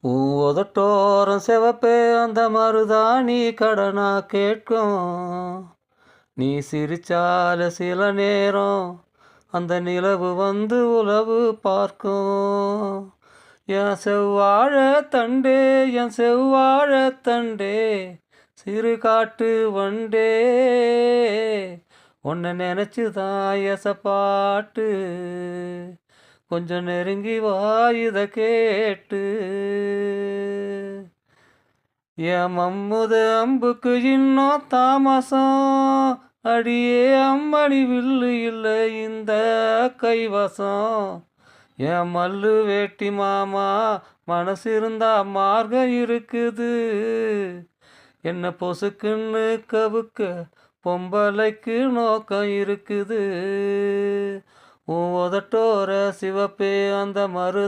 உன் உதட்டோரம் சிவப்பே அந்த மருதாணி கடனா கேட்கும். நீ சிரிச்சால சில நேரம் அந்த நிலவு வந்து உலவு பார்க்கும். என் செவ்வாழ தண்டே, என் செவ்வாழ தண்டே, சிறு காட்டு வண்டே, உன்னை நினைச்சுதான் எசப்பாட்டு, கொஞ்சம் நெருங்கி வா இத கேட்டு. என் மம்முது அம்புக்கு இன்னும் தாமசம், அடியே அம்மணி வில்லு இல்லை இந்த கைவசம். என் மல்லு வேட்டி மாமா மனசு இருந்தா மார்க்கம் இருக்குது, என்ன பொசுக்குன்னு கவுக்க பொம்பளைக்கு நோக்கம் இருக்குது. உன் உதட்டோர சிவப்பே அந்த மருத